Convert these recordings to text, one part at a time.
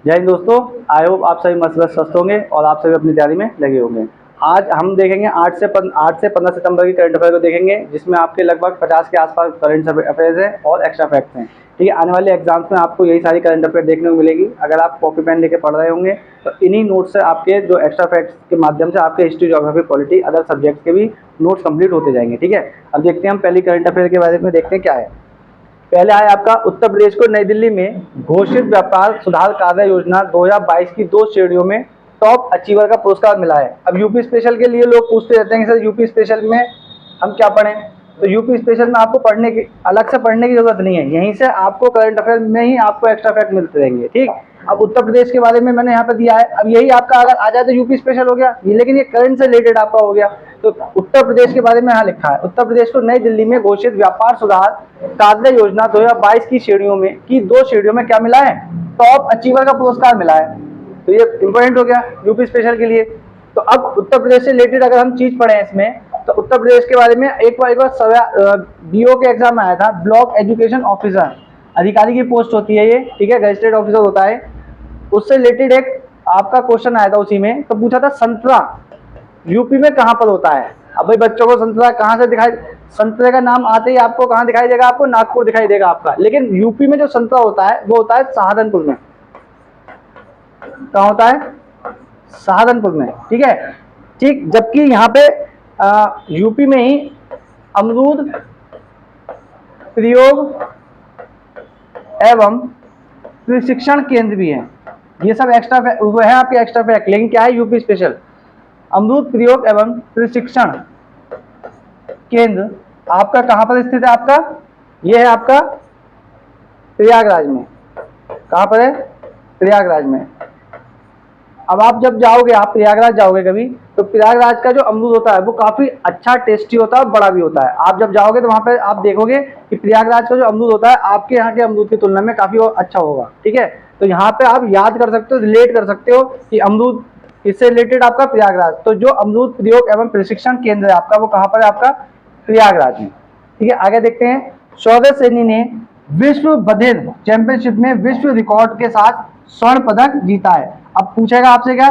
जय हिंद दोस्तों। I hope आप सभी मस्त स्वस्थ होंगे और आप सभी अपनी तैयारी में लगे होंगे। आज हम देखेंगे 8 से 15 सितंबर की करंट अफेयर को देखेंगे, जिसमें आपके लगभग 50 के आसपास करंट अफेयर्स हैं और एक्स्ट्रा फैक्ट्स हैं। ठीक है, आने वाले एग्जाम्स में आपको यही सारी करंट अफेयर देखने को मिलेगी। अगर आप कॉपी पेन लेके पढ़ रहे होंगे तो इन्हीं नोट्स से आपके जो एक्स्ट्रा फैक्ट्स के माध्यम से आपके history, geography, polity, other subjects के भी नोट्स कंप्लीट होते जाएंगे। ठीक है, अब देखते हैं हम पहली करंट अफेयर के बारे में, देखते हैं क्या है। पहले आया आपका उत्तर प्रदेश को नई दिल्ली में घोषित व्यापार सुधार कार्य योजना 2022 की 2 श्रेणियों में टॉप अचीवर का पुरस्कार मिला है। अब यूपी स्पेशल के लिए लोग पूछते रहते हैं कि सर यूपी स्पेशल में हम क्या पढ़ें, तो यूपी स्पेशल में आपको पढ़ने की अलग से पढ़ने की जरूरत नहीं है, यहीं से आपको करंट अफेयर में ही आपको एक्स्ट्रा फैक्ट मिलते रहेंगे। ठीक, अब उत्तर प्रदेश के बारे में मैंने यहाँ पे दिया है। अब यही आपका अगर आ जाए तो यूपी स्पेशल हो गया ये, लेकिन ये करंट से रिलेटेड आपका हो गया। तो उत्तर प्रदेश के बारे में यहाँ लिखा है, उत्तर प्रदेश को नई दिल्ली में घोषित व्यापार सुधार कार्य योजना 2022 की श्रेणियों में की 2 श्रेणियों में क्या मिला है, टॉप अचीवर का पुरस्कार मिला है। तो ये इंपॉर्टेंट हो गया यूपी स्पेशल के लिए। तो अब उत्तर प्रदेश से रिलेटेड अगर हम चीज पढ़े इसमें, तो उत्तर प्रदेश के बारे में एक बार बीओ के एग्जाम में आया था, ब्लॉक एजुकेशन ऑफिसर अधिकारी की पोस्ट होती है ये। ठीक है, गजेटेड ऑफिसर होता है, उससे रिलेटेड एक आपका क्वेश्चन आया था उसी में। तो पूछा था संतरा यूपी में कहां पर होता है। अब भाई बच्चों को संतरा कहां से दिखाई, संतरे का नाम आते ही आपको कहां दिखाई देगा, आपको नागपुर दिखाई देगा आपका। लेकिन यूपी में जो संतरा होता है वो होता है सहारनपुर में। कहां होता है? सहारनपुर में। ठीक है, ठीक, जबकि यहाँ पे यूपी में ही अमरूद प्रयोग एवं प्रशिक्षण केंद्र भी है। ये सब एक्स्ट्रा वो है आपके एक्स्ट्रा फैक्ट, लेकिन क्या है यूपी स्पेशल। अमरूद प्रयोग एवं प्रशिक्षण केंद्र आपका कहां पर स्थित है? आपका ये है आपका प्रयागराज में। कहां पर है? प्रयागराज में। अब आप जब जाओगे, आप प्रयागराज जाओगे कभी, तो प्रयागराज का जो अमरूद होता है वो काफी अच्छा टेस्टी होता है और बड़ा भी होता है। आप जब जाओगे तो वहां पे आप देखोगे कि प्रयागराज का जो अमरूद होता है आपके यहाँ के अमरूद की तुलना में काफी अच्छा होगा। ठीक है, तो यहाँ पे आप याद कर सकते हो, रिलेट कर सकते हो कि अमरूद इससे रिलेटेड आपका प्रयागराज। तो जो अमरूद प्रयोग एवं प्रशिक्षण केंद्र है आपका वो कहाँ पर है? आपका प्रयागराज में। ठीक है, आगे देखते हैं। सौरभ सैनी ने विश्व बधिर चैंपियनशिप में विश्व रिकॉर्ड के साथ स्वर्ण पदक जीता है। अब पूछेगा आपसे क्या,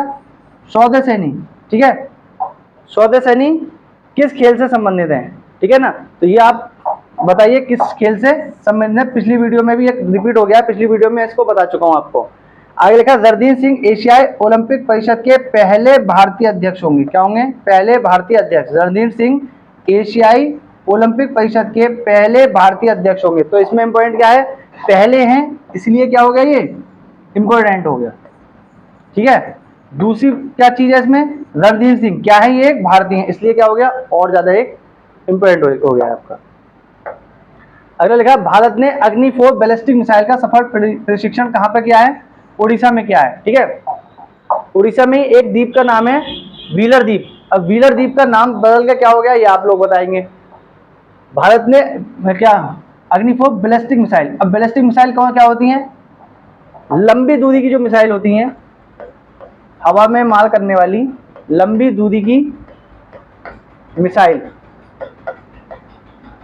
सौरभ सैनी। ठीक है, सौरभ सैनी किस खेल से संबंधित है? ठीक है ना, तो ये आप बताइए किस खेल से संबंधित है। पिछली वीडियो में भी एक रिपीट हो गया, पिछली वीडियो में इसको बता चुका हूं आपको। आगे लिखा, जरदीन सिंह एशियाई ओलंपिक परिषद के पहले भारतीय अध्यक्ष होंगे। क्या होंगे? पहले भारतीय अध्यक्ष। जरदीन सिंह एशियाई ओलंपिक परिषद के पहले भारतीय अध्यक्ष होंगे। तो इसमें इंपॉर्टेंट क्या है? पहले हैं, इसलिए क्या हो गया, ये इंपॉर्टेंट हो गया। ठीक है, दूसरी क्या चीज है इसमें, रणधीर सिंह क्या है, ये एक भारतीय है, इसलिए क्या हो गया, और ज्यादा एक इंपॉर्टेंट हो गया आपका। अगला लिखा, भारत ने अग्नि 4 बैलिस्टिक मिसाइल का सफल प्रशिक्षण कहां पर किया है? उड़ीसा में किया है। ठीक है, उड़ीसा में एक द्वीप का नाम है व्हीलर द्वीप। अब व्हीलर द्वीप का नाम बदल के क्या हो गया ये आप लोग बताएंगे। भारत ने क्या, अग्नि 4 बैलिस्टिक मिसाइल। अब बैलिस्टिक मिसाइल कौन क्या होती हैं? लंबी दूरी की जो मिसाइल होती हैं, हवा में मार करने वाली लंबी दूरी की मिसाइल,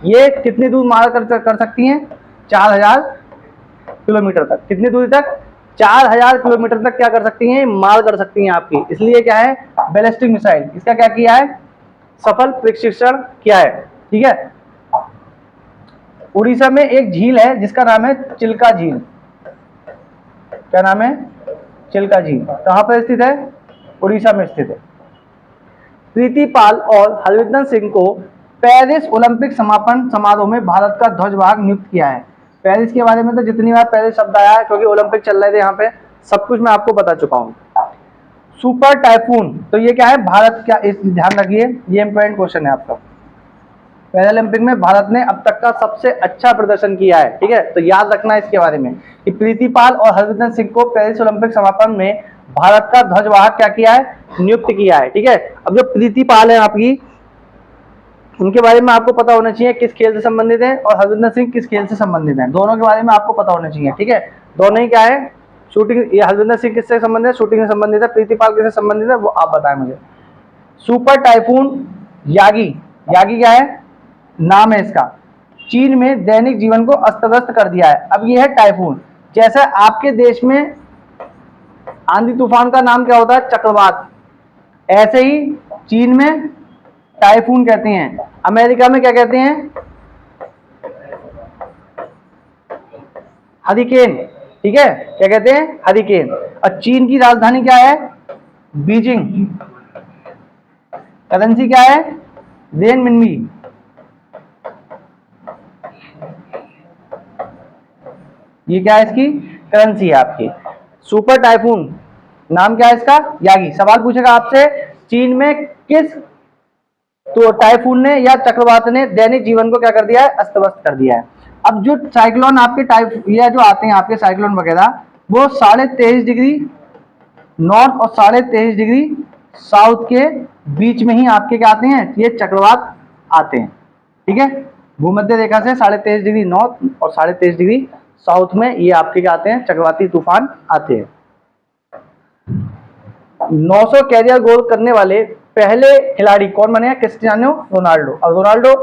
ये कितनी दूर मार कर सकती हैं? 4000 किलोमीटर तक। कितनी दूरी तक? 4000 किलोमीटर तक क्या कर सकती हैं? मार कर सकती हैं आपकी, इसलिए क्या है, बैलिस्टिक मिसाइल। इसका क्या किया है? सफल प्रशिक्षण किया है। ठीक है, उड़ीसा में एक झील है जिसका नाम है चिल्का झील। क्या नाम है? चिल्का झील। कहां पर स्थित है? उड़ीसा में स्थित है। प्रीति पाल और हरविंदर सिंह को पेरिस ओलंपिक समापन समारोह में भारत का ध्वजवाहक नियुक्त किया है। पेरिस के बारे में तो जितनी बार पेरिस शब्द आया है, क्योंकि ओलंपिक चल रहे थे यहाँ पे, सब कुछ मैं आपको बता चुका हूँ। सुपर टाइफून, तो ये क्या है? भारत क्या, इस ध्यान रखिए, ये इंपॉर्टेंट क्वेश्चन है आपका। पैरालंपिक में भारत ने अब तक का सबसे अच्छा प्रदर्शन किया है। ठीक है, तो याद रखना इसके बारे में कि प्रीति पाल और हरविंदर सिंह को पेरिस ओलंपिक समापन में भारत का ध्वजवाहक क्या किया है? नियुक्त किया है। ठीक है, अब जो प्रीति पाल है आपकी, उनके बारे में आपको पता होना चाहिए किस खेल से संबंधित है, और हरविंदर सिंह किस खेल से संबंधित है, दोनों के बारे में आपको पता होना चाहिए। ठीक है, दोनों ही क्या है, शूटिंग। ये हरविंदर सिंह किससे संबंधित है? शूटिंग से संबंधित है। प्रीति पाल किससे संबंधित है वो आप बताएं मुझे। सुपर टाइफून यागी, यागी क्या है? नाम है इसका। चीन में दैनिक जीवन को अस्त व्यस्त कर दिया है। अब ये है टाइफून। जैसे आपके देश में आंधी तूफान का नाम क्या होता है? चक्रवात। ऐसे ही चीन में टाइफून कहते हैं, अमेरिका में क्या कहते हैं? हरिकेन। ठीक है, क्या कहते हैं? हरिकेन। और चीन की राजधानी क्या है? बीजिंग। करेंसी क्या है? रेनमिनबी। ये क्या है? इसकी करेंसी है आपकी। सुपर टाइफून नाम क्या है इसका? यागी। सवाल पूछेगा आपसे, चीन में किस तो टाइफून ने या चक्रवात ने दैनिक जीवन को क्या कर दिया है? अस्त व्यस्त कर दिया है। अब जो साइक्लोन आपके टाइप या जो आते हैं आपके साइक्लोन वगैरह, वो 23.5 डिग्री नॉर्थ और 23.5 डिग्री साउथ के बीच में ही आपके क्या आते हैं? ये चक्रवात आते हैं। ठीक है, भूमध्य रेखा से 23.5 डिग्री नॉर्थ और 23.5 डिग्री साउथ में ये आपके क्या आते हैं? चक्रवाती तूफान आते हैं। 900 कैरियर गोल करने वाले पहले खिलाड़ी कौन बने हैं? Cristiano Ronaldo. और रोनाल्डो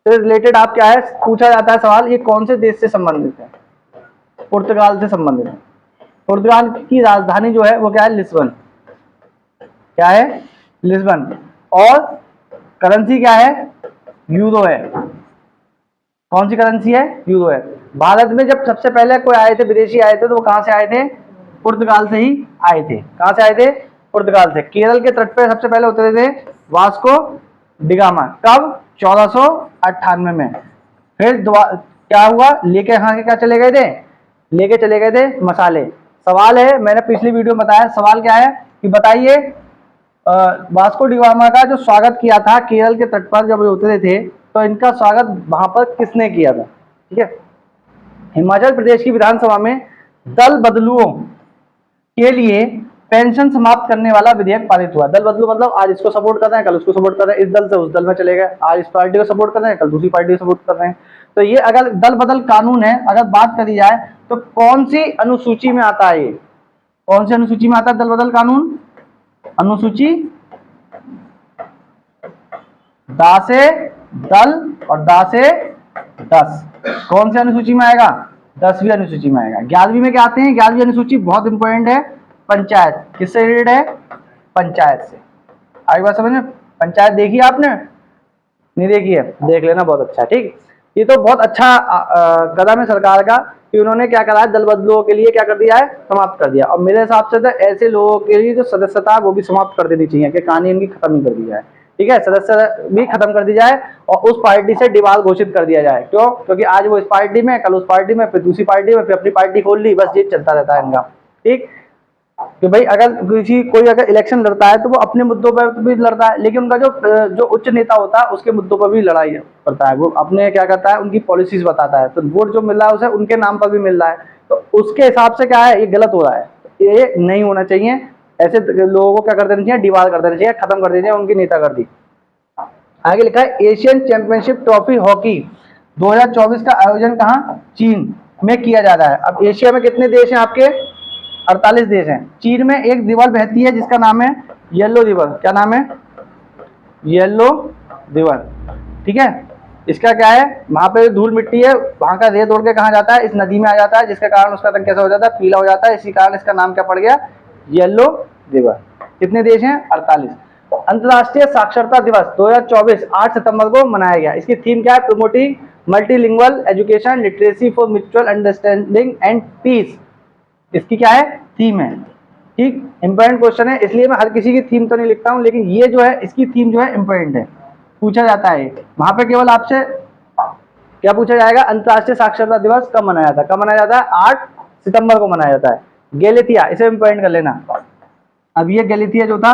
से रिलेटेड आप क्या है पूछा जाता है सवाल, ये कौन से देश से संबंधित है? पुर्तगाल से संबंधित है। पुर्तगाल की राजधानी जो है वो क्या है? लिस्बन। क्या है? लिस्बन। और करेंसी क्या है? यूरो है। कौन सी करेंसी है? यूरो है। भारत में जब सबसे पहले कोई आए थे, विदेशी आए थे, तो वो कहां से आए थे? पुर्तगाल से ही आए थे। कहां से आए थे? पुर्तगाल से। केरल के तट पे सबसे पहले उतरे थे वास्को डिगामा। कब? 1498 में। फिर क्या हुआ? लेके कहां के क्या चले गए थे? लेके चले गए थे मसाले। सवाल है, मैंने पिछली वीडियो में बताया, सवाल क्या है कि बताइए वास्को डिगामा का जो स्वागत किया था केरल के तट पर जब उतरे थे, तो इनका स्वागत वहां पर किसने किया था? ठीक है। हिमाचल प्रदेश की विधानसभा में दल बदलुओं के लिए पेंशन समाप्त करने वाला विधेयक पारित हुआ। दल बदलू मतलब आज इसको सपोर्ट कर रहे हैं, कल उसको सपोर्ट कर रहे हैं, इस दल से उस दल में चले गए, आज इस पार्टी को सपोर्ट कर रहे हैं, कल दूसरी पार्टी को सपोर्ट कर रहे हैं। तो ये अगर दल बदल कानून है, अगर बात करी जाए तो कौन सी अनुसूची में आता है? ये कौन सी अनुसूची में आता है दल बदल कानून? अनुसूची 10 से दल और 10 से 10 कौन सी अनुसूची में आएगा? 10वीं अनुसूची में आएगा। 11वीं में क्या आते हैं? 11वीं अनुसूची बहुत इंपॉर्टेंट है, पंचायत। किससे रिलेटेड है? पंचायत से। आगे बात समझ में? पंचायत देखी आपने? नहीं देखी है? देख लेना, बहुत अच्छा। ठीक, ये तो बहुत अच्छा कदम है सरकार का कि उन्होंने क्या करा है, दल बदलुओं के लिए क्या कर दिया है? समाप्त कर दिया। और मेरे हिसाब से तो ऐसे लोगों के लिए जो सदस्यता है वो भी समाप्त कर देनी चाहिए, कि कहानी इनकी खत्म ही कर दी जाए। ठीक है, सदस्य भी खत्म कर दी जाए और उस पार्टी से डिवाल घोषित कर दिया जाए। क्यों? क्योंकि आज वो इस पार्टी में, कल उस पार्टी में, फिर दूसरी पार्टी में, फिर अपनी पार्टी खोल ली, बस ये चलता रहता है इनका। ठीक, कि भाई अगर कोई अगर इलेक्शन लड़ता है तो वो अपने मुद्दों पर भी लड़ता है, लेकिन उनका जो उच्च नेता होता है उसके मुद्दों पर भी लड़ाई करता है। वो अपने क्या करता है? उनकी पॉलिसीज बताता है, तो वोट जो मिल रहा है उसे उनके नाम पर भी मिल रहा है। तो उसके हिसाब से क्या है? ये गलत हो रहा है, ये नहीं होना चाहिए। ऐसे लोगों को क्या कर देना चाहिए? डिवाल कर देना चाहिए, खत्म कर देना चाहिए उनकी नेतागिरी। आगे लिखा है एशियन चैंपियनशिप ट्रॉफी हॉकी 2024 का आयोजन कहाँ? चीन में किया जा रहा है। अब एशिया में कितने देश हैं आपके? 48 देश हैं। चीन में एक रिवर बहती है जिसका नाम है येलो रिवर। क्या नाम है? Yellow river. ठीक है, इसका क्या है? वहां पे धूल मिट्टी है, वहां का रेत उड़ के कहाँ जाता है? इस नदी में आ जाता है, जिसके कारण उसका रंग कैसा हो जाता है? पीला हो जाता है। इसी कारण इसका नाम क्या पड़ गया? Yellow river. कितने देश हैं? 48। अंतर्राष्ट्रीय साक्षरता दिवस 2024 8 सितंबर को मनाया गया। इसकी थीम क्या है? Promoting multilingual education, literacy for mutual understanding and peace. इसकी क्या है? थीम है। ठीक, इंपॉर्टेंट क्वेश्चन है, इसलिए मैं हर किसी की थीम तो नहीं लिखता हूं, लेकिन ये जो है इसकी थीम जो है इंपॉर्टेंट है, पूछा जाता है। वहां पे केवल आपसे क्या पूछा जाएगा? अंतर्राष्ट्रीय साक्षरता दिवस कब मनाया जाता है? कब मनाया जाता है? 8 सितंबर को मनाया जाता है। गैलेथिया, इसे इंपॉर्टेंट कर लेना। अब ये गैलेथिया जो था,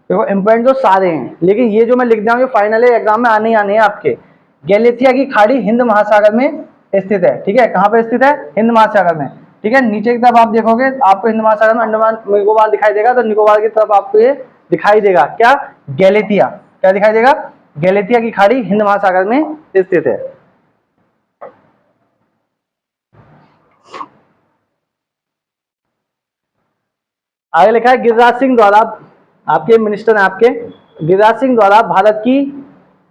देखो इंपॉर्टेंट तो सारे हैं, लेकिन ये जो मैं लिख दिया हूं, फाइनल एग्जाम में आने ही आने हैं आपके। गैलेथिया की खाड़ी हिंद महासागर में स्थित है। ठीक है, कहां पे स्थित है? हिंद महासागर में। ठीक है, नीचे की तरफ आप देखोगे आपको हिंद महासागर में अंडमान निकोबार दिखाई देगा, तो निकोबार की तरफ आपको ये दिखाई देगा क्या? गैलेथिया। क्या दिखाई देगा? गैलेथिया की खाड़ी हिंद महासागर में स्थित है। आगे लिखा है गिरिराज सिंह द्वारा, आपके मिनिस्टर हैं आपके, गिरिराज सिंह द्वारा भारत की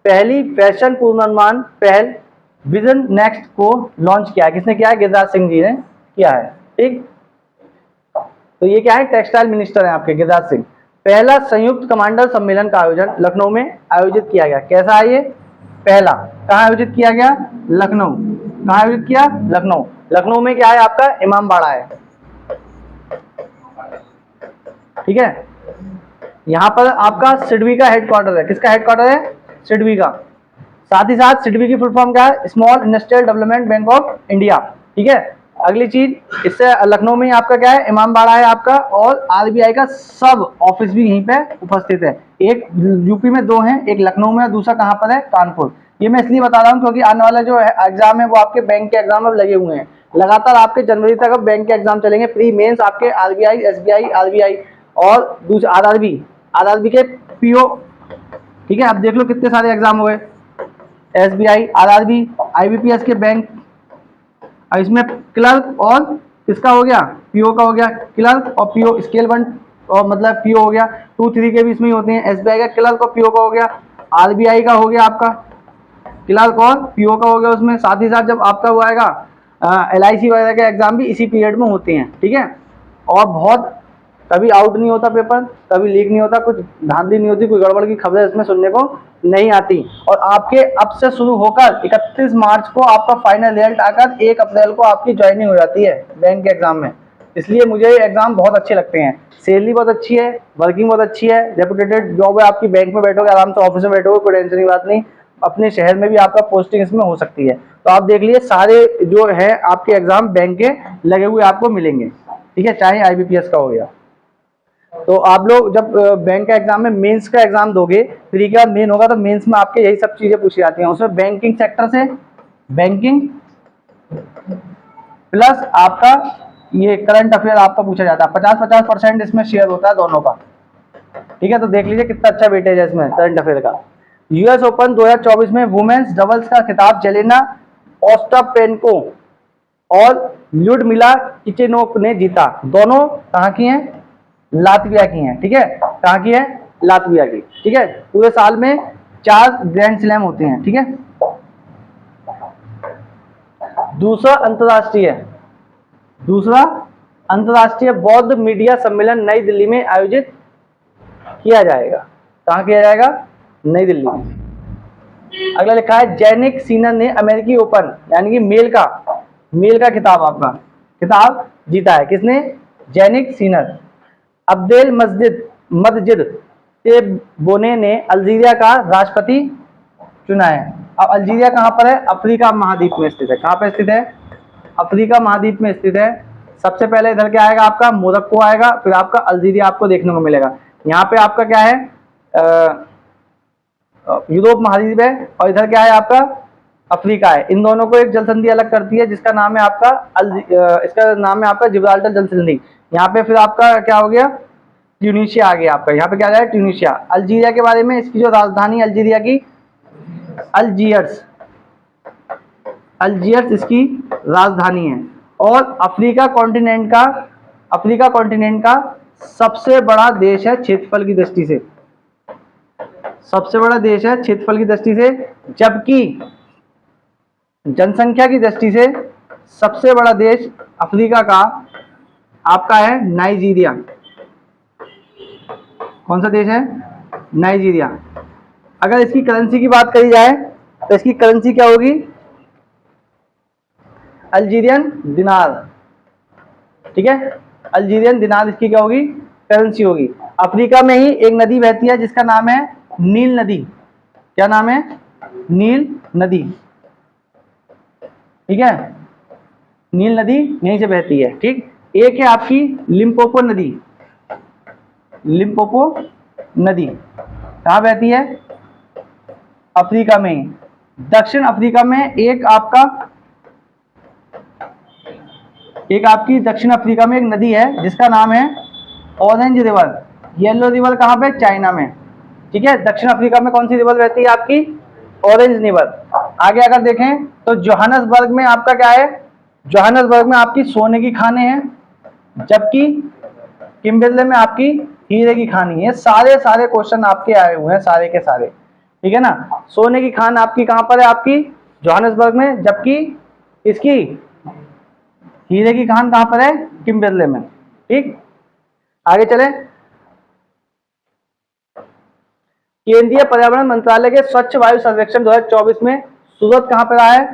पहली फैशन पूर्वानुमान पहल विजन नेक्स्ट को लॉन्च किया है। किसने किया है? गिरिराज सिंह जी ने किया है। ठीक, तो ये क्या है, टेक्सटाइल मिनिस्टर है आपके गिरिराज सिंह। पहला संयुक्त कमांडर सम्मेलन का आयोजन लखनऊ में आयोजित किया गया। कैसा है ये, पहला कहाँ आयोजित किया गया, लखनऊ। कहाँ आयोजित किया, लखनऊ। लखनऊ में क्या है आपका, इमामबाड़ा है, ठीक है। यहाँ पर आपका सिडबी का हेडक्वार्टर है। किसका हेडक्वार्टर है, सिडबी का। साथ ही साथ सिडबी की फुल फॉर्म क्या है, small industrial development bank of India, ठीक है। अगली चीज, इससे लखनऊ में ही आपका क्या है, इमामबाड़ा है आपका, और आरबीआई का सब ऑफिस भी यहीं पे उपस्थित है। एक यूपी में 2 हैं, एक लखनऊ में, दूसरा कहाँ पर है, कानपुर। ये मैं इसलिए बता रहा हूँ क्योंकि आने वाला जो एग्जाम है वो आपके बैंक के एग्जाम अब लगे हुए हैं। लगातार आपके जनवरी तक अब बैंक के एग्जाम चलेंगे, प्री मेंस आपके आरबीआई, एसबीआई, आरबीआई और दूसरे आरआरबी के पीओ, ठीक है। अब देख लो कितने सारे एग्जाम हुए, एसबीआई, आरआरबी, आईबीपीएस के बैंक, इसमें क्लर्क और किसका हो गया, पीओ का हो गया। क्लर्क और पीओ स्केल 1 और मतलब पीओ हो गया, 2, 3 के भी इसमें ही होते हैं। एसबीआई का क्लर्क और पीओ का हो गया, आरबीआई का हो गया आपका क्लर्क और पीओ का हो गया उसमें। साथ ही साथ जब आपका वो आएगा एलआईसी वगैरह के एग्जाम भी इसी पीरियड में होते हैं, ठीक है। और बहुत कभी आउट नहीं होता पेपर, कभी लीक नहीं होता, कुछ धांधली नहीं होती, कोई गड़बड़ की खबरें इसमें सुनने को नहीं आती। और आपके अब से शुरू होकर 31 मार्च को आपका फाइनल रिजल्ट आकर 1 अप्रैल को आपकी ज्वाइनिंग हो जाती है बैंक के एग्जाम में। इसलिए मुझे ये एग्जाम बहुत अच्छे लगते हैं। सैलरी बहुत अच्छी है, वर्किंग बहुत अच्छी है, रेपुटेटेड जॉब है आपकी। बैंक में बैठोगे आराम से, ऑफिस में बैठोगे, कोई टेंशन की बात नहीं। अपने शहर में भी आपका पोस्टिंग इसमें हो सकती है। तो आप देख लीजिए सारे जो है आपके एग्जाम बैंक के लगे हुए आपको मिलेंगे, ठीक है, चाहे आईबीपीएस का हो गया। तो आप लोग जब बैंक का एग्जाम में मेंस का एग्जाम दोगे, फिर के बाद मेन होगा, तो मेंस में आपके यही सब चीजें पूछी जाती हैं। उसमें बैंकिंग सेक्टर से बैंकिंग प्लस आपका ये करंट अफेयर आपका पूछा जाता है। 50-50% इसमें शेयर होता है दोनों का, ठीक है। तो देख लीजिए कितना अच्छा वेटेज है इसमें करंट अफेयर का। यूएस ओपन 2024 में वुमेन्स डबल्स का खिताब जेलेना ओस्टापेंको और ल्यूडमिला किचेनोक ने जीता। दोनों कहाँ की हैं, लातविया की हैं, ठीक है। कहाँ की है, लातविया की, ठीक है। पूरे साल में 4 ग्रैंड स्लैम होते हैं, ठीक है। दूसरा अंतरराष्ट्रीय बौद्ध मीडिया सम्मेलन नई दिल्ली में आयोजित किया जाएगा। कहाँ किया जाएगा, नई दिल्ली में। अगला लिखा है जैनिक सिनर ने अमेरिकी ओपन यानी कि मेल का खिताब जीता है। किसने, जैनिक सिनर। अब्देल मस्जिद तेब्बोने ने अल्जीरिया का राष्ट्रपति चुना है। अब अल्जीरिया कहाँ पर है, अफ्रीका महाद्वीप में स्थित है। कहाँ पर स्थित है, अफ्रीका महाद्वीप में स्थित है। सबसे पहले इधर क्या आएगा आपका, मोरक्को आएगा, फिर आपका अल्जीरिया आपको देखने को मिलेगा। यहाँ पे आपका क्या है, यूरोप महाद्वीप है, और इधर क्या है आपका, अफ्रीका है। इन दोनों को एक जल संधि अलग करती है जिसका नाम है आपका इसका नाम है आपका जिब्राल्टर जल संधि। यहाँ पे फिर आपका क्या हो गया, ट्यूनीशिया आ गया आपका। यहाँ पे क्या है, ट्यूनीशिया। अल्जीरिया के बारे में, इसकी जो राजधानी अल्जीरिया की अल्जियर्स इसकी राजधानी है। और अफ्रीका कॉन्टिनेंट का सबसे बड़ा देश है क्षेत्रफल की दृष्टि से, सबसे बड़ा देश है क्षेत्रफल की दृष्टि से। जबकि जनसंख्या की दृष्टि से सबसे बड़ा देश अफ्रीका का आपका है नाइजीरिया। कौन सा देश है, नाइजीरिया। अगर इसकी करेंसी की बात करी जाए तो इसकी करेंसी क्या होगी, अल्जीरियन दिनार, ठीक है। अल्जीरियन दिनार इसकी क्या होगी, करेंसी होगी। अफ्रीका में ही एक नदी बहती है जिसका नाम है नील नदी। क्या नाम है, नील नदी, ठीक है। नील नदी यहीं से बहती है, ठीक। एक है आपकी लिम्पोपो नदी कहाँ बहती है, अफ्रीका में ही। दक्षिण अफ्रीका में एक आपकी दक्षिण अफ्रीका में एक नदी है जिसका नाम है ऑरेंज रिवर। येलो रिवर कहाँ पे, चाइना में, ठीक है। दक्षिण अफ्रीका में कौन सी रिवर बहती है आपकी, ऑरेंज रिवर। आगे अगर देखें तो जोहानसबर्ग में आपका क्या है, जोहानसबर्ग में आपकी सोने की खानें हैं, जबकि किम्बरले में आपकी हीरे की खानी है। सारे क्वेश्चन आपके आए हुए हैं, सारे के सारे, ठीक है ना। सोने की खान आपकी कहां पर है, आपकी जोहानसबर्ग में, जबकि इसकी हीरे की खान कहां पर है, किम्बरले में, ठीक। आगे चले। केंद्रीय पर्यावरण मंत्रालय के स्वच्छ वायु सर्वेक्षण 2024 में सूरत कहां पर आया है?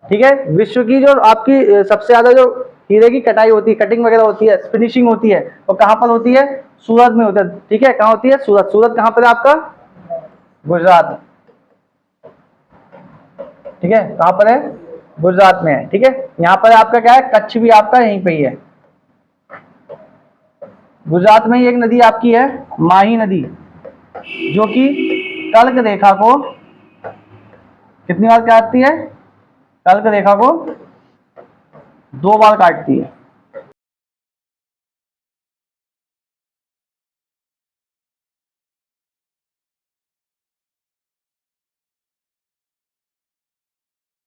ठीक है, विश्व की जो आपकी सबसे ज्यादा जो हीरे की कटाई होती है, कटिंग वगैरह होती है, फिनिशिंग होती है, वो कहां पर होती है? सूरत में होता है। ठीक है, कहां होती है? सूरत। सूरत कहां पर है आपका? गुजरात। ठीक है, कहां पर है? गुजरात में है। ठीक है, यहाँ पर आपका क्या है? कच्छ भी आपका यहीं पे ही है। गुजरात में ही एक नदी आपकी है माही नदी, जो कि कर्क रेखा को कितनी बार काटती है? कर्क रेखा को 2 बार काटती है।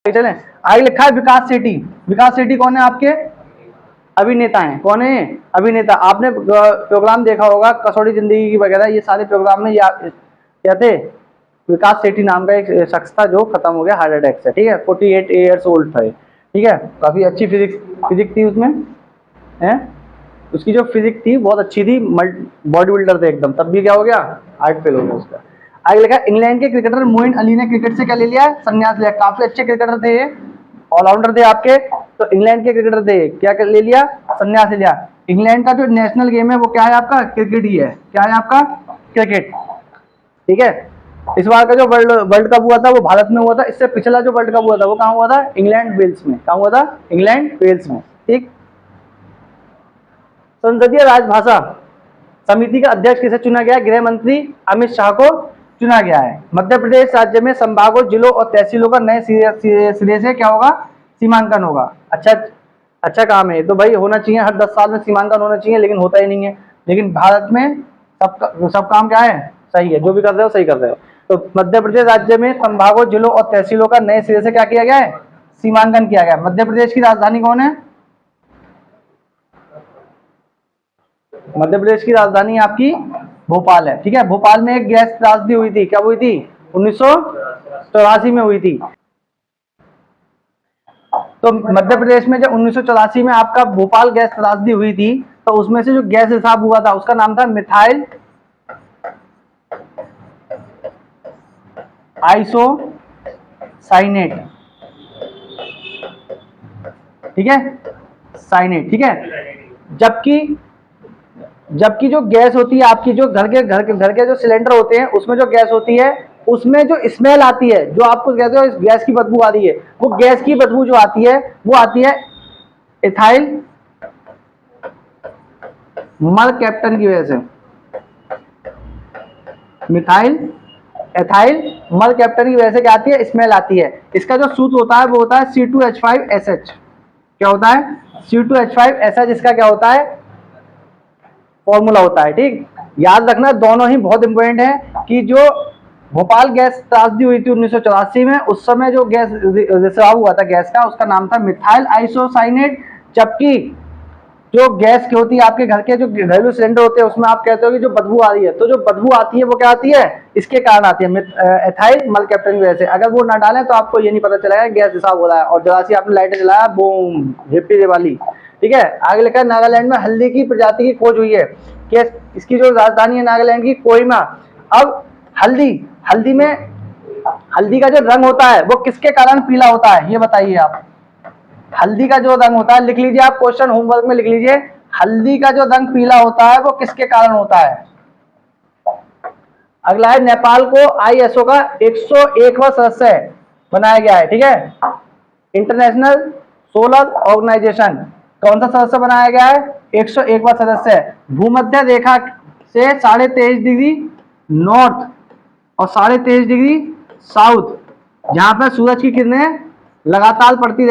चले, आगे लिखा है विकास सेठी। विकास सेठी कौन है? आपके अभिनेता हैं। कौन है? अभिनेता। आपने प्रोग्राम देखा होगा कसौटी जिंदगी की वगैरह, ये सारे प्रोग्राम में क्या थे? विकास सेठी नाम का एक शख्स था जो खत्म हो गया हार्ट अटैक से। ठीक है, 48 ईयर्स ओल्ड था। ठीक है, काफी अच्छी फिजिक्स थी उसमें है। उसकी जो फिजिक थी बहुत अच्छी थी, बॉडी बिल्डर थे एकदम, तब भी क्या हो गया? हार्ट फेल हो गया उसका। आगे लिखा इंग्लैंड के क्रिकेटर मोइन अली ने क्रिकेट से क्या ले लिया? संन्यास लिया। काफी अच्छे क्रिकेटर थे ये, ऑलराउंडर थे आपके। तो इंग्लैंड के क्रिकेटर थे, क्या कर ले लिया? संन्यास ले लिया। इंग्लैंड का जो नेशनल गेम है वो क्या है आपका? क्रिकेट ही है। क्या है आपका? क्रिकेट। ठीक है, इस बार का जो वर्ल्ड कप हुआ था वो भारत में हुआ था। इससे पिछला जो वर्ल्ड कप हुआ था वो कहाँ हुआ था? इंग्लैंड वेल्स में। कहाँ हुआ था? इंग्लैंड वेल्स में। ठीक। संसदीय राजभाषा समिति का अध्यक्ष किसे चुना गया? गृह मंत्री अमित शाह को चुना गया है। मध्य प्रदेश राज्य में संभागों, जिलों और तहसीलों का नए सिरे से क्या होगा? सीमांकन होगा। अच्छा काम है तो भाई, होना चाहिए हर 10 साल में सीमांकन होना चाहिए, लेकिन होता ही नहीं है। लेकिन भारत में सब काम क्या है? सही है, जो भी कर रहे हो सही कर रहे हो। तो मध्य प्रदेश राज्य में संभागों, जिलों और तहसीलों का नए सिरे से क्या किया गया है? सीमांकन किया गया। मध्य प्रदेश की राजधानी कौन है? मध्य प्रदेश की राजधानी आपकी भोपाल है। ठीक है, भोपाल में एक गैस त्रासदी हुई थी। क्या हुई थी? 1984 में हुई थी। तो मध्य प्रदेश में जब 1984 में आपका भोपाल गैस त्रासदी हुई थी, तो उसमें से जो गैस रिसाव हुआ था उसका नाम था मिथाइल आइसोसाइनेट। ठीक है, साइनेट। ठीक है, जबकि जो गैस होती है आपकी, जो घर के जो सिलेंडर होते हैं उसमें जो गैस होती है, उसमें जो स्मेल आती है, जो आपको कहते हो इस गैस की बदबू आ रही है, वो गैस की बदबू जो आती है वो आती है इथाइल मर कैप्टन की वजह से। मिथाइल एथाइल मर कैप्टन की वजह से क्या आती है? स्मेल आती है। इसका जो सूत्र होता है वो होता है C2H5SH। क्या होता है? C2H5SH इसका क्या होता है? फॉर्मूला होता है। ठीक, याद रखना दोनों ही बहुत इंपॉर्टेंट है कि जो भोपाल गैस त्रासदी हुई थी 1984 में, उस समय जो गैस रिसाव हुआ था गैस का, उसका नाम था मिथाइल आइसोसाइनेट। जबकि जो गैस की होती है आपके घर के जो घरेलू सिलेंडर होते हैं उसमें आप कहते हो कि जो बदबू आ रही है, तो जो बदबू आती है वो क्या आती है? इसके कारण आती है, एथाइल मल कैप्टन की वजह से। अगर वो ना डालें तो आपको ये नहीं पता चलेगा गैस रिसाव हो रहा है, और जरा सी आपने लाइटें जलाया, बूम, हिप्पी दिवाली। ठीक है, आगे लिखा है नागालैंड में हल्दी की प्रजाति की खोज हुई है। कि इसकी जो राजधानी है नागालैंड की कोहिमा। अब हल्दी में हल्दी का जो रंग होता है वो किसके कारण पीला होता है? ये बताइए आप। हल्दी का जो रंग होता है, लिख लीजिए आप, क्वेश्चन होमवर्क में लिख लीजिए, हल्दी का जो रंग पीला होता है वो किसके कारण होता है? अगला है नेपाल को आईएसओ का 101वां सदस्य बनाया गया है। ठीक है, इंटरनेशनल सोलर ऑर्गेनाइजेशन कौन सा सदस्य बनाया गया है? 101वां सदस्य। भूमध्य रेखा से 23.5 डिग्री नॉर्थ और 23.5 डिग्री साउथ, जहां पर सूरज की किरणें लगातार पड़ती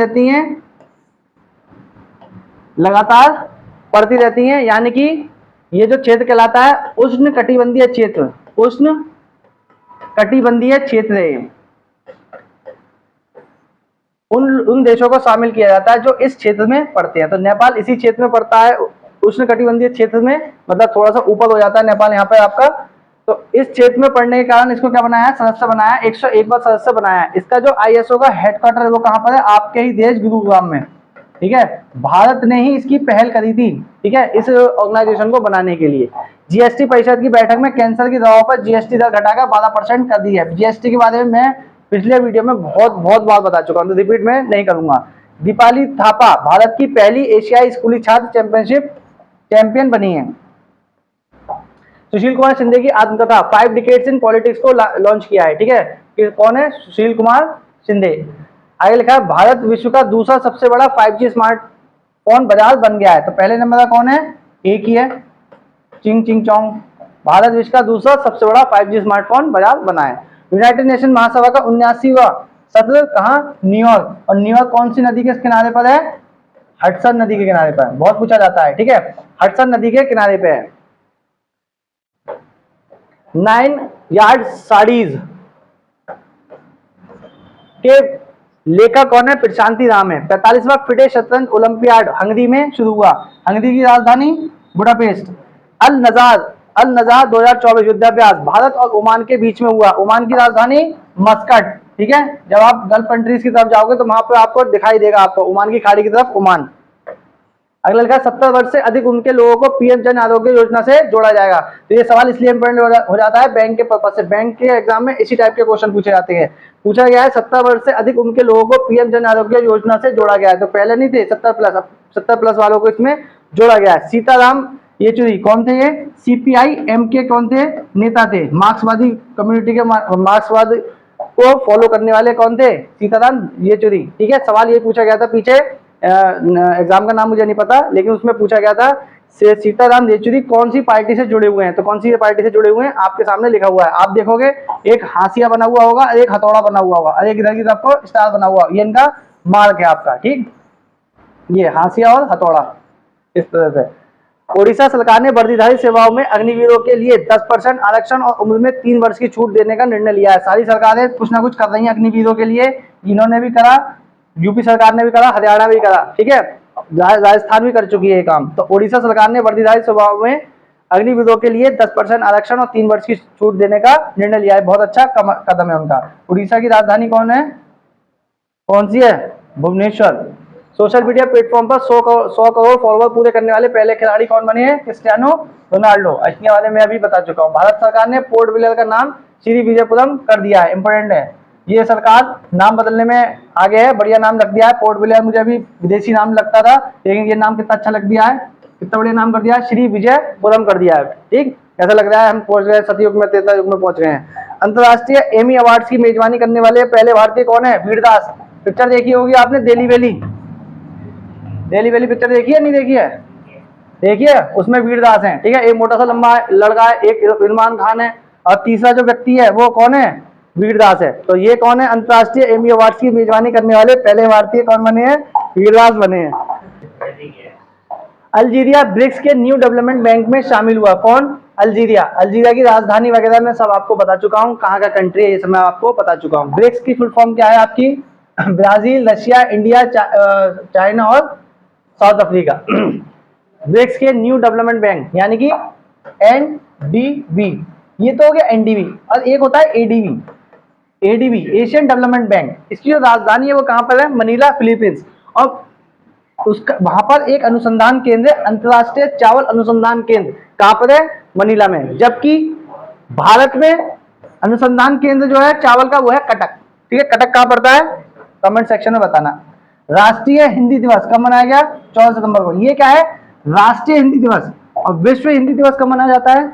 रहती हैं, यानी कि ये जो क्षेत्र कहलाता है उष्ण कटिबंधीय क्षेत्र। उष्ण कटिबंधीय क्षेत्र है। उन देशों को शामिल किया जाता है जो इस क्षेत्र में पड़ते हैं। तो नेपाल इसी क्षेत्र में पड़ता है, उष्ण कटिबंधीय क्षेत्र में, मतलब थोड़ा सा ऊपर हो जाता है नेपाल यहाँ पे आपका। तो इस क्षेत्र में पड़ने के कारण इसको क्या बनाया है? सदस्य बनाया, 101वां सदस्य बनाया है। इसका जो आईएसओ का हेडक्वार्टर है वो कहाँ पर है? आपके ही देश गुरुग्राम में। ठीक है, भारत ने ही इसकी पहल करी थी, ठीक है, इस ऑर्गेनाइजेशन को बनाने के लिए। जीएसटी परिषद की बैठक में कैंसर की दवाओं पर जीएसटी दर घटाकर 12% कर दी है। जीएसटी के बारे में मैं पिछले वीडियो में बहुत बार बता चुका हूं, तो रिपीट में नहीं करूंगा। दीपाली थापा भारत की पहली एशियाई स्कूली छात्र चैंपियनशिप चैंपियन बनी है। सुशील कुमार शिंदे की आत्मकथा 5 डिकेड्स इन पॉलिटिक्स को लॉन्च किया है, ठीक है, कि कौन है? सुशील कुमार शिंदे। आगे लिखा है भारत विश्व का दूसरा सबसे बड़ा 5G स्मार्टफोन बाजार बन गया है। तो पहले नंबर का कौन है? एक ही है, चिंग चिंग चोंग। भारत विश्व का दूसरा सबसे बड़ा 5G स्मार्टफोन बाजार बना है। यूनाइटेड नेशन महासभा का 79वां सत्र कहाँ? न्यूयॉर्क। और न्यूयॉर्क कौन सी नदी के किनारे पर है? हडसन नदी के किनारे पर। बहुत पूछा जाता है, ठीक है, हडसन नदी के किनारे पे है। 9 यार्ड साड़ीज के लेखक कौन है? प्रशांति राम है। 45वां फिडे शतरंज ओलंपियाड हंगरी में शुरू हुआ। हंगरी की राजधानी बुडापेस्ट। अल नजार 2024 युद्धाभ्यास भारत और ओमान के बीच में हुआ। ओमान की राजधानी मस्कट, ठीक है। जब आप गल्फ कंट्रीज की तरफ जाओगे तो वहां पर आपको दिखाई देगा, आपको ओमान की खाड़ी की तरफ ओमान। अगला लिखा 70 वर्ष से अधिक उम्र के लोगों को पीएम जन आरोग्य योजना से जोड़ा जाएगा। तो ये सवाल इसलिए इंपॉर्टेंट हो जाता है बैंक के पर्पज से। बैंक के एग्जाम में इसी टाइप के क्वेश्चन पूछे जाते हैं। पूछा गया है 70 वर्ष से अधिक उम्र के लोगों को पीएम जन आरोग्य योजना से जोड़ा गया है। तो पहले नहीं थे 70 प्लस वालों को इसमें जोड़ा गया है। सीताराम येचुरी कौन थे? ये सीपीआई एम के कौन थे? नेता थे। मार्क्सवादी कम्युनिटी के मार्क्सवाद को फॉलो करने वाले कौन थे? सीताराम येचुरी, ठीक है। सवाल ये पूछा गया था पीछे, एग्जाम का नाम मुझे नहीं पता, लेकिन उसमें पूछा गया था सीताराम येचुरी कौन सी पार्टी से जुड़े हुए हैं। तो कौन सी पार्टी से जुड़े हुए हैं आपके सामने लिखा हुआ है। आप देखोगे एक हाशिया बना हुआ होगा, एक हथौड़ा बना हुआ होगा, और एक इधर की तरफ को स्टार बना हुआ। ये इनका मार्क है आपका, ठीक, ये हाशिया और हथौड़ा इस तरह से। ओडिशा सरकार ने वर्दीधारी सेवाओं में अग्निवीरों के लिए 10% आरक्षण और उम्र में 3 वर्ष की छूट देने का निर्णय लिया है। सारी सरकारें कुछ ना कुछ कर रही हैं अग्निवीरों के लिए। इन्होंने भी करा, यूपी सरकार ने भी करा, हरियाणा भी करा, ठीक है, राजस्थान भी कर चुकी है ये काम। तो ओडिशा सरकार ने वर्दीधारी सेवाओं में अग्निवीरों के लिए 10% आरक्षण और 3 वर्ष की छूट देने का निर्णय लिया है। बहुत अच्छा कदम है उनका। उड़ीसा की राजधानी कौन है? कौन सी है? भुवनेश्वर। सोशल मीडिया प्लेटफॉर्म पर 100 करोड़ फॉलोअर पूरे करने वाले पहले खिलाड़ी कौन बने हैं? Cristiano Ronaldo. इसके बारे में अभी बता चुका हूँ। भारत सरकार ने पोर्ट ब्लेयर का नाम श्री विजयपुरम कर दिया है। इंपॉर्टेंट है, ये सरकार नाम बदलने में आगे है, बढ़िया नाम रख दिया है। पोर्ट ब्लेयर मुझे अभी विदेशी नाम लगता था, लेकिन ये नाम कितना अच्छा लग दिया है, कितना बढ़िया नाम कर दिया है, श्री विजयपुरम कर दिया है, ठीक। ऐसा लग रहा है हम पहुंच गए सतयुग में, त्रेता युग में पहुंच गए हैं। अंतरराष्ट्रीय एमी अवार्ड्स की मेजबानी करने वाले पहले भारतीय कौन है? वीरदास। पिक्चर देखी होगी आपने, दिल्ली वैली पिक्चर देखी है? नहीं देखी है? देखिए, उसमें वीरदास हैं, ठीक है। एक मोटा सा लंबा लड़का है, एक इरफान खान है, और तीसरा जो व्यक्ति है वो कौन है? वीरदास है। तो ये कौन है? अंतरराष्ट्रीय एमी अवार्ड्स की मेजबानी करने वाले पहले भारतीय कौन बने हैं? वीरदास बने हैं। अल्जीरिया ब्रिक्स के न्यू डेवलपमेंट बैंक में शामिल हुआ। कौन? अल्जीरिया। अल्जीरिया की राजधानी वगैरह मैं सब आपको बता चुका हूँ, कहाँ का कंट्री है ये सब मैं आपको बता चुका हूँ। ब्रिक्स की फुल फॉर्म क्या है आपकी? ब्राजील, रशिया, इंडिया, चाइना और साउथ अफ्रीका। ब्रिक्स के न्यू डेवलपमेंट बैंक यानी कि एनडीबी, ये तो हो गया एनडीबी, और एक होता है एडीबी, एशियन डेवलपमेंट बैंक। इसकी जो राजधानी है वो कहाँ पर है? Manila, Philippines. और उसका वहां पर एक अनुसंधान केंद्र है, अंतरराष्ट्रीय चावल अनुसंधान केंद्र। कहाँ पर है? मनीला में। जबकि भारत में अनुसंधान केंद्र जो है चावल का वो है कटक, ठीक है। कटक कहाँ पड़ता है? कमेंट सेक्शन में बताना। राष्ट्रीय हिंदी दिवस कब मनाया गया? 14 सितंबर को। ये क्या है? राष्ट्रीय हिंदी दिवस। और विश्व हिंदी दिवस कब मनाया जाता है?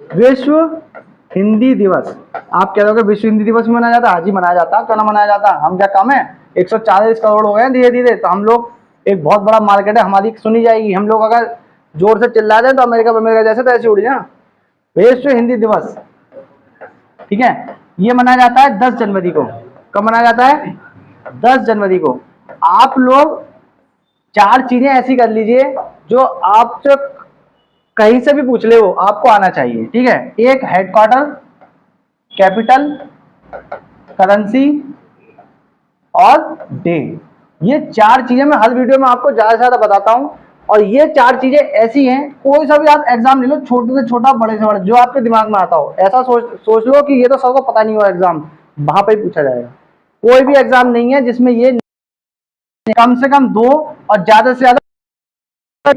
विश्व हिंदी दिवस। आप कह रहे हो विश्व हिंदी दिवस भी मनाया जाता है? आज ही मनाया जाता है, क्यों ना मनाया जाता? हम क्या कम है? 140 करोड़ हो गए धीरे धीरे, तो हम लोग एक बहुत बड़ा मार्केट है, हमारी सुनी जाएगी। हम लोग अगर जोर से चिल्ला दें तो अमेरिका जैसे तो ऐसे उड़ जाए। विश्व हिंदी दिवस, ठीक है, ये मनाया जाता है 10 जनवरी को। कब मनाया जाता है? 10 जनवरी को। आप लोग 4 चीजें ऐसी कर लीजिए जो आपसे कहीं से भी पूछ ले वो आपको आना चाहिए, ठीक है। एक हेडक्वार्टर, कैपिटल, करेंसी और डे। ये 4 चीजें मैं हर वीडियो में आपको ज्यादा से ज्यादा बताता हूं। और ये 4 चीजें ऐसी हैं, कोई सा भी आप एग्जाम ले लो, छोटे से छोटा, बड़े से बड़ा, जो आपके दिमाग में आता हो, ऐसा सोच लो कि ये तो सबको पता नहीं हो एग्जाम, वहां पर ही पूछा जाएगा। कोई भी एग्जाम नहीं है जिसमें ये कम से कम 2 और ज्यादा से ज्यादा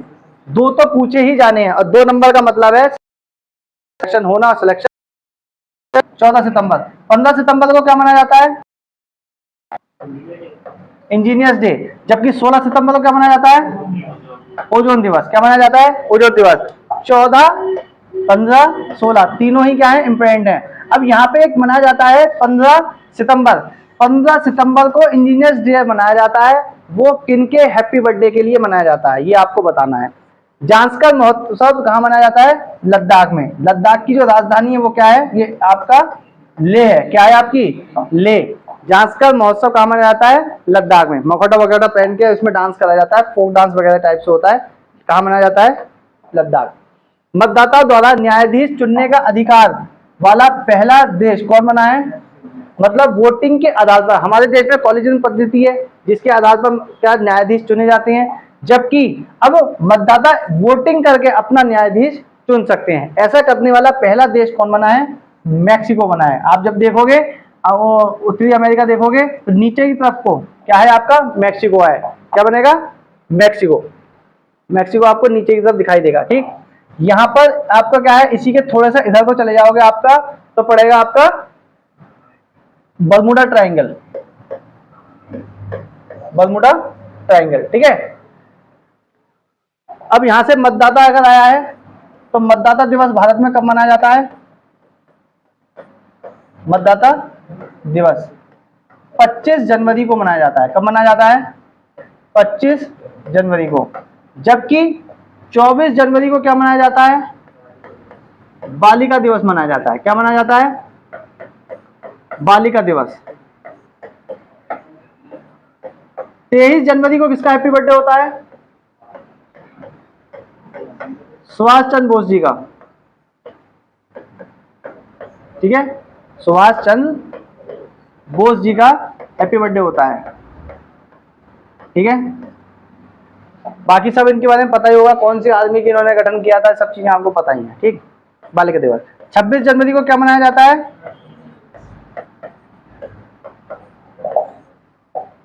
2 तो पूछे ही जाने हैं, और 2 नंबर का मतलब है सिलेक्शन होना। सिलेक्शन 14 सितंबर। 15 सितंबर को क्या मनाया जाता है? Engineers day. जबकि 16 सितंबर को क्या मनाया जाता है? ओजोन दिवस। क्या मनाया जाता है? ओजोन दिवस। 14, 15, 16 तीनों ही क्या है? इम्पोर्टेंट है। अब यहाँ पे एक मनाया जाता है 15 सितंबर। 15 सितंबर को इंजीनियर्स डे मनाया जाता है, वो किनके हैप्पी बर्थडे के लिए मनाया जाता है, ये आपको बताना है। जांस्कर महोत्सव कहाँ मनाया जाता है? लद्दाख में। लद्दाख की जो राजधानी है वो क्या है? ये आपका लेह है। क्या है आपकी? लेह। जांस्कर महोत्सव कहाँ मनाया जाता है? लद्दाख में। मखौटा वगैरह पहन के इसमें डांस कराया जाता है, फोक डांस वगैरह टाइप से होता है। कहाँ मनाया जाता है? लद्दाख। मतदाताओं द्वारा न्यायाधीश चुनने का अधिकार वाला पहला देश कौन बना है? मतलब वोटिंग के आधार पर। हमारे देश में कॉलेजियन पद्धति है जिसके आधार पर क्या न्यायाधीश चुने जाते हैं, जबकि अब मतदाता वोटिंग करके अपना न्यायाधीश चुन सकते हैं। ऐसा करने वाला पहला देश कौन बना है? मैक्सिको बना है। आप जब देखोगे उत्तरी अमेरिका देखोगे तो नीचे की तरफ को क्या है आपका? मैक्सिको है। क्या बनेगा? मैक्सिको। मैक्सिको आपको नीचे की तरफ दिखाई देगा। ठीक, यहां पर आपका क्या है? इसी के थोड़ा सा इधर को चले जाओगे आपका तो पड़ेगा आपका बर्मुडा ट्रायंगल। Bermuda triangle. ठीक है। अब यहां से मतदाता अगर आया है तो मतदाता दिवस भारत में कब मनाया जाता है? मतदाता दिवस 25 जनवरी को मनाया जाता है। कब मनाया जाता है? 25 जनवरी को। जबकि 24 जनवरी को क्या मनाया जाता है? बालिका दिवस मनाया जाता है। क्या मनाया जाता है? बालिका दिवस। 23 जनवरी को किसका हैप्पी बर्थडे होता है? सुभाष चंद्र बोस जी का। ठीक है, सुभाष चंद्र बोस जी का हैप्पी बर्थडे होता है। ठीक है, बाकी सब इनके बारे में पता ही होगा, कौन सी आर्मी की इन्होंने गठन किया था, सब चीजें आपको पता ही है। ठीक, बालिका दिवस। 26 जनवरी को क्या मनाया जाता है?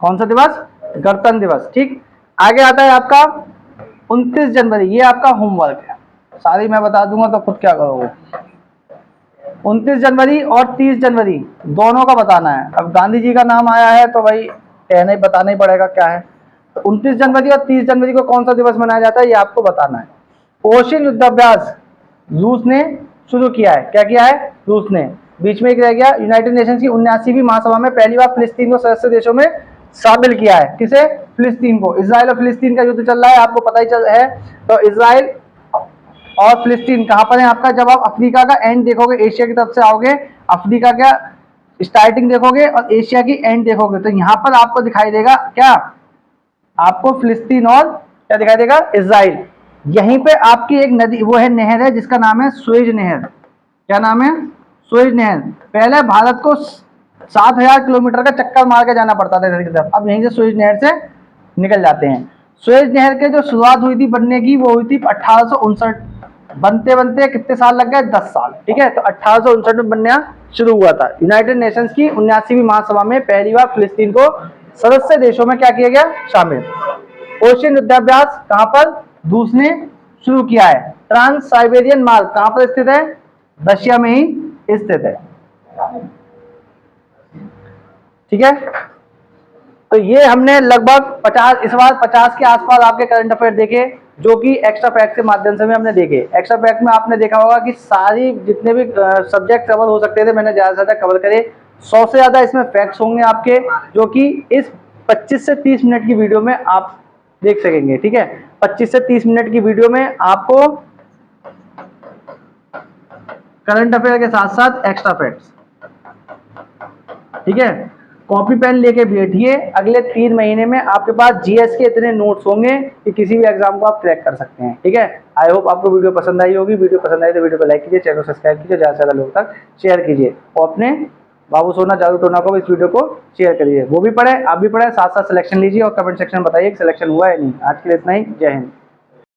कौन सा दिवस? गणतंत्र दिवस। ठीक, आगे आता है आपका 29 जनवरी। ये आपका होमवर्क है, सारी मैं बता दूंगा तो खुद क्या करोगे। 29 जनवरी और 30 जनवरी दोनों का बताना है। अब गांधी जी का नाम आया है तो भाई कहना ही बताना ही पड़ेगा क्या है। तो 29 जनवरी और 30 जनवरी को कौन सा दिवस मनाया जाता है ये आपको बताना है। ओशिन युद्धाभ्यास रूस ने शुरू किया है। क्या किया है? रूस ने। बीच में एक रह गया, यूनाइटेड नेशंस की 79वीं महासभा में पहली बार फिलिस्तीन को सदस्य देशों में शामिल किया है। किसे? फिलिस्तीन को। इजराइल और फिलिस्तीन का युद्ध चल रहा है, आपको पता ही चल है। तो इजराइल और फिलिस्तीन कहां पर है आपका? जब आप अफ्रीका का एंड देखोगे, एशिया की तरफ से आओगे, अफ्रीका का स्टार्टिंग देखोगे और एशिया की एंड देखोगे तो यहां पर आपको दिखाई देगा क्या? आपको फिलिस्तीन और क्या दिखाई देगा? इजराइल। यहीं पे आपकी एक नदी वो है, नहर है जिसका नाम है सुएज नहर। क्या नाम है? सुएज नहर। पहले भारत को 7000 किलोमीटर का चक्कर मार के जाना पड़ता था इधर की तरफ, अब यहीं से सुएज नहर से निकल जाते हैं। सुएज नहर के जो शुरुआत हुई थी बनने की वो हुई थी 1859। बनते बनते कितने साल लग गए? 10 साल। ठीक है, तो 1859 में बनना शुरू हुआ था। यूनाइटेड नेशंस की 79वीं महासभा में पहली बार फिलिस्तीन को सदस्य देशों में क्या किया गया? शामिल। ओशियन युद्धाभ्यास कहां पर? रूस ने शुरू किया है। ट्रांस साइबेरियन मार्ग कहां पर स्थित है? रशिया में ही स्थित है। ठीक है, तो ये हमने लगभग 50 इस बार 50 के आसपास आपके करंट अफेयर देखे, जो कि एक्स्ट्रा फैक्ट के माध्यम से भी हमने देखे। एक्स्ट्रा फैक्ट में आपने देखा होगा कि सारी जितने भी सब्जेक्ट कवर हो सकते थे मैंने ज्यादा से ज्यादा कवर करे। 100 से ज्यादा इसमें फैक्ट्स होंगे आपके, जो कि इस 25 से 30 मिनट की वीडियो में आप देख सकेंगे। ठीक है, 25 से 30 मिनट की वीडियो में आपको करंट अफेयर के साथ साथ एक्स्ट्रा फैक्ट्स। ठीक है, कॉपी पेन लेके बैठिए, अगले 3 महीने में आपके पास जीएस के इतने नोट्स होंगे कि किसी भी एग्जाम को आप क्रैक कर सकते हैं। ठीक है, आई होप आपको वीडियो पसंद आई होगी। वीडियो पसंद आई तो वीडियो को लाइक कीजिए, चैनल को सब्सक्राइब कीजिए, ज़्यादा से ज़्यादा लोगों तक शेयर कीजिए और अपने बाबू सोना जादू टोना को इस वीडियो को शेयर करिए। वो भी पढ़े, आप भी पढ़े, साथ साथ सिलेक्शन लीजिए और कमेंट सेक्शन में बताइए कि सिलेक्शन हुआ है नहीं। आज के लिए इतना ही, जय हिंद।